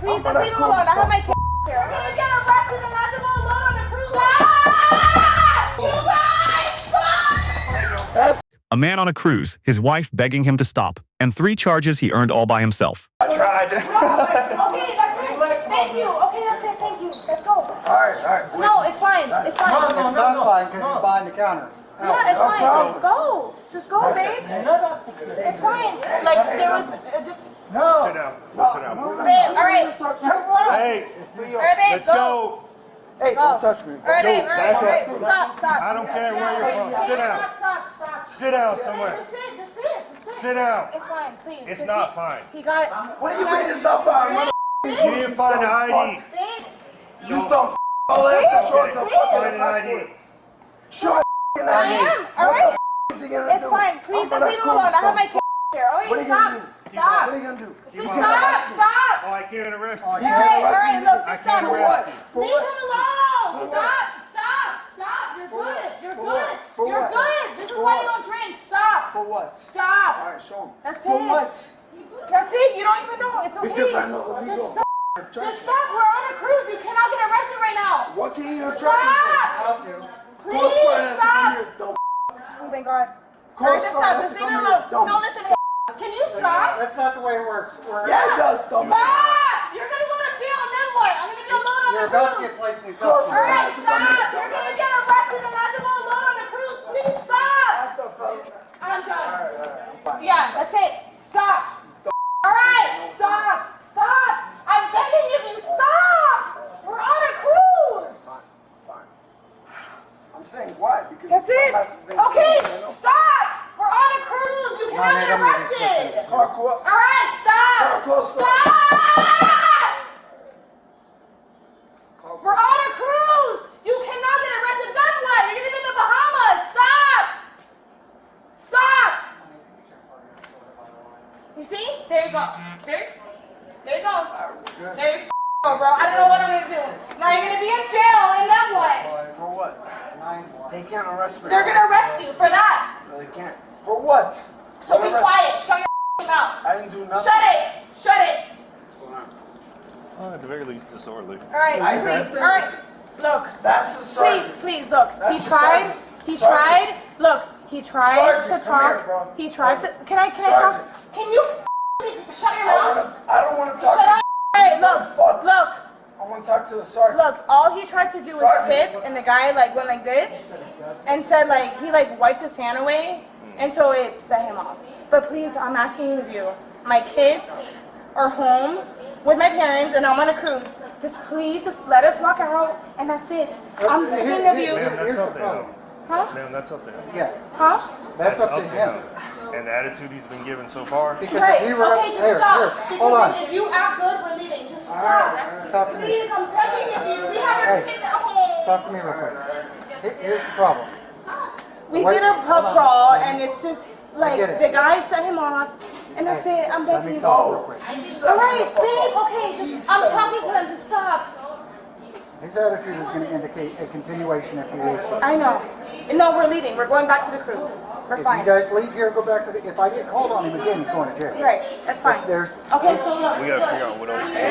please just leave him alone. I have my kids here. I'm gonna get arrested and have to go alone on the cruise. You guys, stop! A man on a cruise, his wife begging him to stop, and 3 charges he earned all by himself. I tried. Okay, that's it. Thank you. Okay, that's it. Thank you. Let's go. All right. No, it's fine. It's fine. It's not fine because he's behind the counter. Yeah, it's fine. Go. Just go, babe. It's fine. Like, there was just... Sit down. Sit down. Babe, all right. Hey, All right, babe, let's go. Hey, don't touch me. All right, babe, all back right. up. Stop. I don't care where you're from. Sit down. Stop. Sit down somewhere. Just sit. Sit down. It's fine, please. It's Just not sit. fine. He got... What do you mean it's not fine? You didn't find the ID. Babe, You don't all that short some fucking Find an ID. Show I am. All right. It's fine. Please just leave him alone. I have my kids here. All right, What are you gonna do? Stop. What are you gonna do? Please stop. Oh, I can't arrest you. All right, look, I just can't stop. arrest you. Leave him alone. Stop. You're good. You're good. This is why you don't drink. Stop. For what? Stop. Alright, show him. That's For it. what? That's it. You don't even know. It's okay. Because I know the legal. Just stop. We're on a cruise. You cannot get arrested right now. What can you Stop. attract me for? Please stop. Don't Oh my God. Coast Alright, just Guard stop. has Just to leave come him here. alone. Don't listen to him. Can you stop? That's not the way it works. Yeah, it does, dumb. Stop! You're gonna go to jail and then what? I'm gonna be alone on You're the about to cruise. get placed in Alright, custody. stop! You're gonna get arrested and have to go alone on the cruise. Please stop! I'm done. Yeah, that's it. Stop. Alright, stop. I'm begging of you, stop! We're on a cruise! Fine. I'm saying why? Because That's it. Okay, stop! We're on a cruise. You No, cannot man, get I'm gonna get arrested. Carcourt. Alright, stop! Coast Guard. Stop! We're on a cruise! You cannot get arrested. Then what? You're gonna be in the Bahamas. Stop! You see? There you go. There you go. There you go, bro. I don't know what I'm gonna do. Now you're gonna be in jail, and then what? For what? They can't arrest me. They're gonna arrest you for that. No, they can't. For what? So be quiet. Shut your mouth. I didn't do nothing. Shut it. Oh, at the very least, disorderly. All right, please. All right. Look. That's the sergeant. Please, look. That's He the tried. sergeant. He Sergeant. tried. Look. He tried Sergeant, to come here, talk. bro. He tried to. Can I Sergeant. talk? Can you shut your mouth? I don't want to talk Shut to up. Hey, look. I want to talk to the sergeant. Look. All he tried to do was Sergeant. tip, and the guy like went like this, and said like he like wiped his hand away, and so it set him off. But please, I'm asking of you. My kids are home with my parents, and I'm on a cruise. Just let us walk out, and that's it. I'm begging of you. Ma'am, that's up to him. Huh? Ma'am, that's up to him. Yeah, Huh? that's up to him. And the attitude he's been given so far. Because Right. if he were Okay, just stop. hold on. If you act good, we're leaving. Just stop. Talk to me. Please, I'm begging of you. We have our Hey. kids at home. Talk to me real quick. Here's the problem. We Wait, did a hold pub on. crawl, and it's just like get it. the guy set him off, and that's it. I'm Let begging me you. talk real quick. All right, babe. Okay, I'm talking to them to stop. His attitude is going to indicate a continuation if he leaves. I know. No, we're leaving. We're going back to the cruise. We're If fine. you guys leave here, go back to the. If I get called on him again, he's going to jail. Right. That's fine. There's. Okay, so look. We gotta figure out what else to do.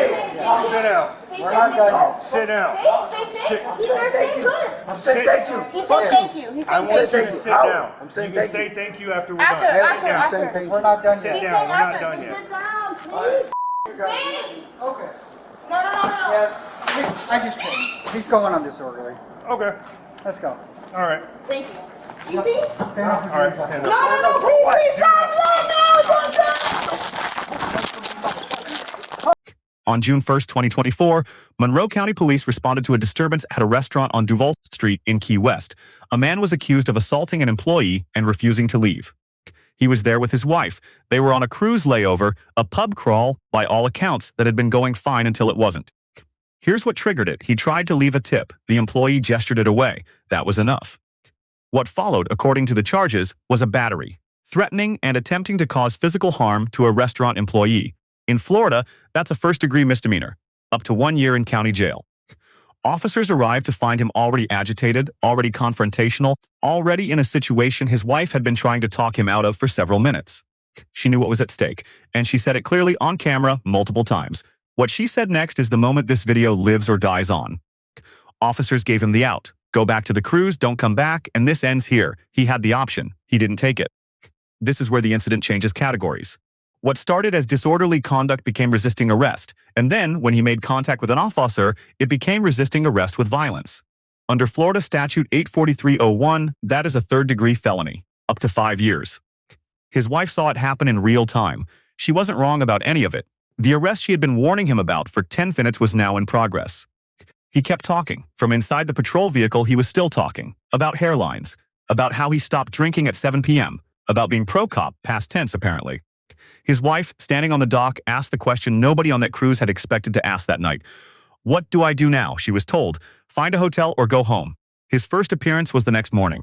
Sit down. We're not done yet. Sit down. He's gonna say good. I'm saying thank you. He said thank you. He I said want thank you you. to sit down. I'm saying You can thank say you. thank you after we're After, done. Sit after, down. after. Saying thank you. We're not done Sit yet. He's down. saying We're not after. done Just yet. sit down, please. Babe. Okay. No. Yeah. I just. He's going on disorderly. Okay. Let's go. All right. Thank you. You see? Stand up. All right. Stand up. No, please stop. No, don't. On June 1st, 2024, Monroe County Police responded to a disturbance at a restaurant on Duval Street in Key West. A man was accused of assaulting an employee and refusing to leave. He was there with his wife. They were on a cruise layover, a pub crawl, by all accounts, that had been going fine until it wasn't. Here's what triggered it. He tried to leave a tip. The employee gestured it away. That was enough. What followed, according to the charges, was a battery, threatening and attempting to cause physical harm to a restaurant employee. In Florida, that's a first-degree misdemeanor, up to 1 year in county jail. Officers arrived to find him already agitated, already confrontational, already in a situation his wife had been trying to talk him out of for several minutes. She knew what was at stake, and she said it clearly on camera multiple times. What she said next is the moment this video lives or dies on. Officers gave him the out. Go back to the cruise, don't come back, and this ends here. He had the option. He didn't take it. This is where the incident changes categories. What started as disorderly conduct became resisting arrest, and then, when he made contact with an officer, it became resisting arrest with violence. Under Florida Statute 843-01, that is a third-degree felony, up to 5 years. His wife saw it happen in real time. She wasn't wrong about any of it. The arrest she had been warning him about for 10 minutes was now in progress. He kept talking. From inside the patrol vehicle, he was still talking. About hairlines. About how he stopped drinking at 7 p.m. About being pro-cop, past tense apparently. His wife, standing on the dock, asked the question nobody on that cruise had expected to ask that night. What do I do now? She was told. Find a hotel or go home. His first appearance was the next morning.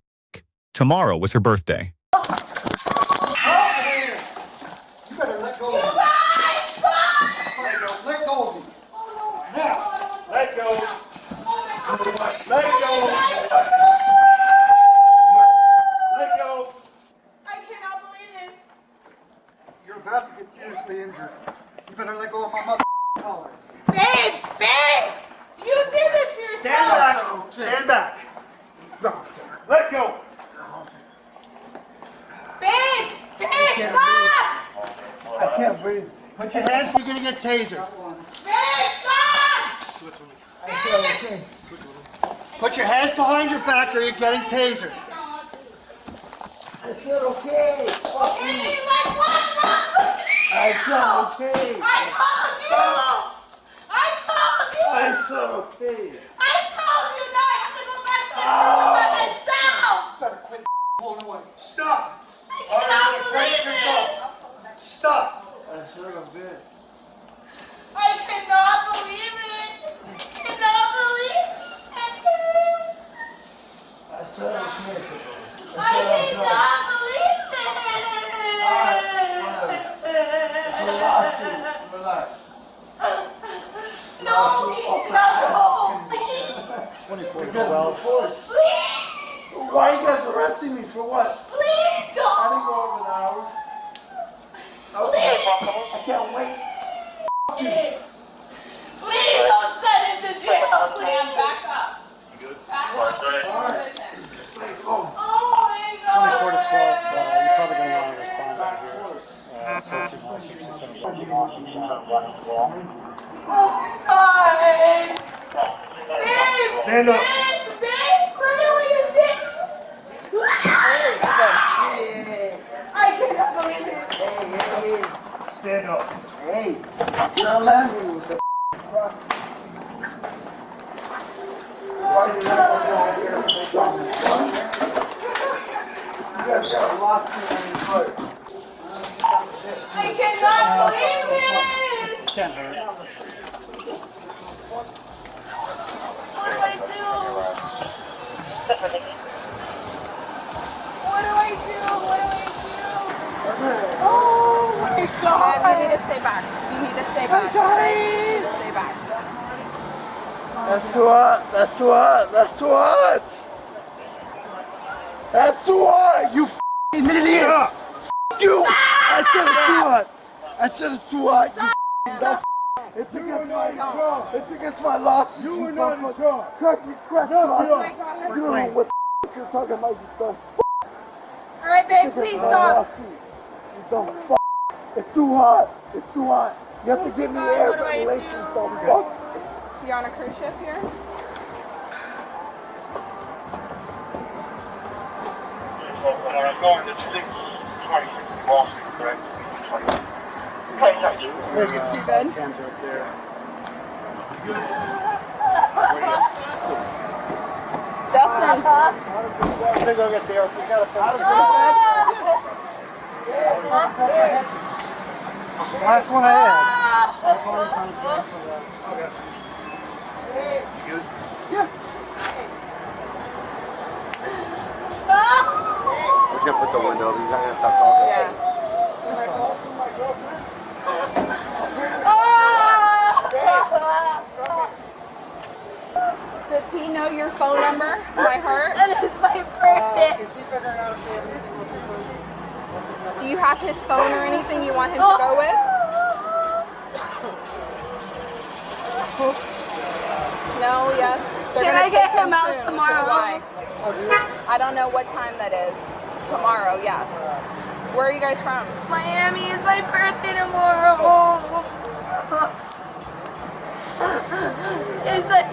Tomorrow was her birthday. You better let go of me. Let go of me. Now. Let go. Let go. Let go. I cannot believe this. You're about to get seriously injured. You better let go of my mother collar. Babe! Babe! You did this to yourself! Stand back. No, sir. Let go. Babe! Babe, stop! I can't breathe. Put your hands. You're gonna get tasered. Babe, stop! I said okay. Put your hands behind your back or you're getting tasered. I said okay. Fuck you. Hey, like what's wrong with you? I said okay. I told you! I told you! I said okay. I told you that I have to go back to the cruise by myself! Better quit pulling away. Stop. I cannot believe it! Stop. I should have been. I cannot believe it! I cannot believe it! I said okay. I cannot believe it! Relax. No, no, please! 24 force. Please! Why are you guys arresting me for what? Please I didn't go don't! over the hour. Okay. I can't wait. Please don't send him to jail, please! Back up! Good. Back up! Alright. Oh my God! 24 to 12, you're probably going to want to respond out here. 14 licenses and Oh my God! Babe! Stand up. Babe! Babe! Literally you did! I cannot believe it! Stand up. Hey, you're not landing with the cross. Why did I go down here? You guys got a lawsuit on your foot. I cannot believe it! can't hurt. What do I do? What do I do? What do I do? Oh my God! You need to stay back. You need to stay back. I'm sorry! You need to stay back. That's too hot. That's too hot. That's too hot. That's too hot. You f***ing idiot. Stop. F*** you. I said it's too hot. I said it's too hot. You f***ing dumb. It's against my lawsuit. You were not in charge. Crack you, crack you. You don't know what the f*** you're talking about. You dumb f***. Alright, babe, please stop. You dumb f***. It's too hot. It's too hot. You have to give me air What do I ventilation, do? dumb fuck. You on a cruise ship here? You good? Dustin, I'm gonna go get the air. We gotta finish it. Last one I had. You good? Yeah. He's gonna put the window up. He's not gonna stop talking. Yeah. Does he know your phone number by heart? That is my birthday. Is he figuring out if Do you have his phone or anything you want him to go with? No, yes. They're Can gonna I get take him out soon. tomorrow? Why? I don't know what time that is. Tomorrow, yes. Where are you guys from? Miami is my birthday tomorrow. It's like,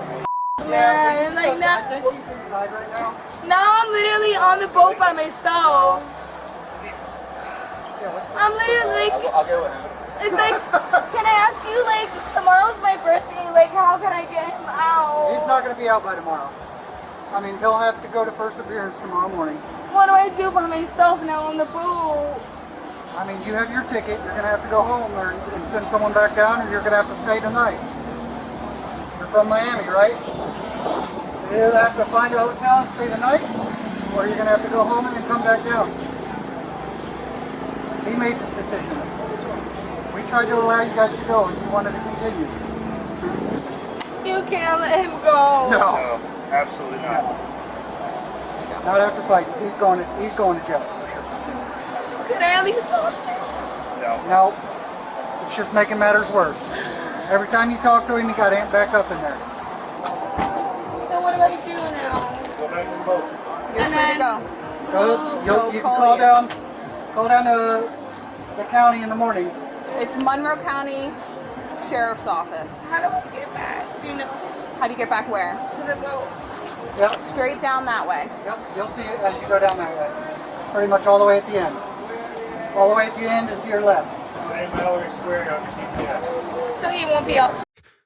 man, like now. I think he's inside right now. Now I'm literally on the boat by myself. I'm literally like, I'll get with him. it's like, can I ask you, like, tomorrow's my birthday, like, how can I get him out? He's not going to be out by tomorrow. I mean, he'll have to go to first appearance tomorrow morning. What do I do by myself now on the boat? I mean, you have your ticket. You're going to have to go home or and send someone back down, or you're going to have to stay tonight. You're from Miami, right? You either have to find a hotel and stay the night, or you're going to have to go home and then come back down. He made this decision. We tried to allow you guys to go, and you wanted to continue. You can't let him go. No, No, absolutely not. not after fighting. He's going to jail. Can I at least talk to him? No. No, it's just making matters worse. Every time you talk to him, you got amped back up in there. So what do I do now? Go back to the boat. You're And free to then- go. You can call down to the county in the morning. It's Monroe County Sheriff's Office. How do I get back? Do you know? How do you get back where? To the boat. Yep, Straight down that way. yep. You'll see it as you go down that way. Pretty much all the way at the end. All the way at the end and to your left. Same Mallory Square on your GPS. So he won't be out.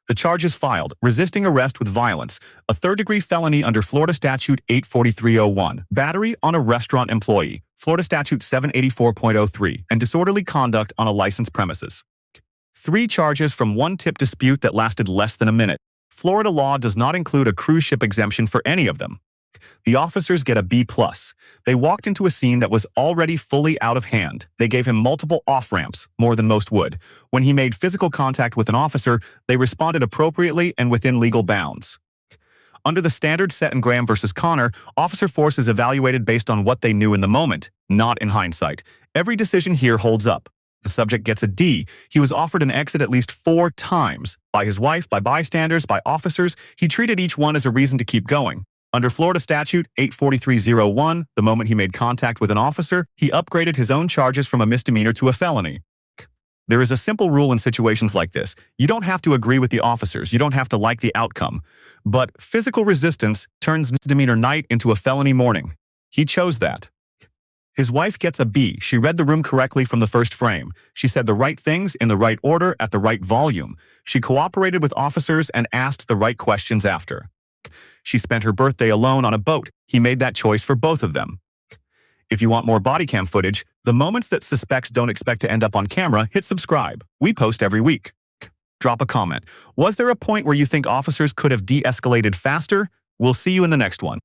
The charges filed: resisting arrest with violence, a third-degree felony under Florida Statute 84301, battery on a restaurant employee, Florida Statute 784.03, and disorderly conduct on a licensed premises. 3 charges from one tip dispute that lasted less than a minute. Florida law does not include a cruise ship exemption for any of them. The officers get a B+. They walked into a scene that was already fully out of hand. They gave him multiple off-ramps, more than most would. When he made physical contact with an officer, they responded appropriately and within legal bounds. Under the standard set in Graham versus Connor, officer force is evaluated based on what they knew in the moment, not in hindsight. Every decision here holds up. The subject gets a D. He was offered an exit at least 4 times. By his wife, by bystanders, by officers. He treated each one as a reason to keep going. Under Florida Statute 84301, the moment he made contact with an officer, he upgraded his own charges from a misdemeanor to a felony. There is a simple rule in situations like this. You don't have to agree with the officers. You don't have to like the outcome. But physical resistance turns misdemeanor night into a felony morning. He chose that. His wife gets a B. She read the room correctly from the first frame. She said the right things in the right order at the right volume. She cooperated with officers and asked the right questions after. She spent her birthday alone on a boat. He made that choice for both of them. If you want more Bodycam footage, the moments that suspects don't expect to end up on camera, hit subscribe. We post every week. Drop a comment. Was there a point where you think officers could have de-escalated faster? We'll see you in the next one.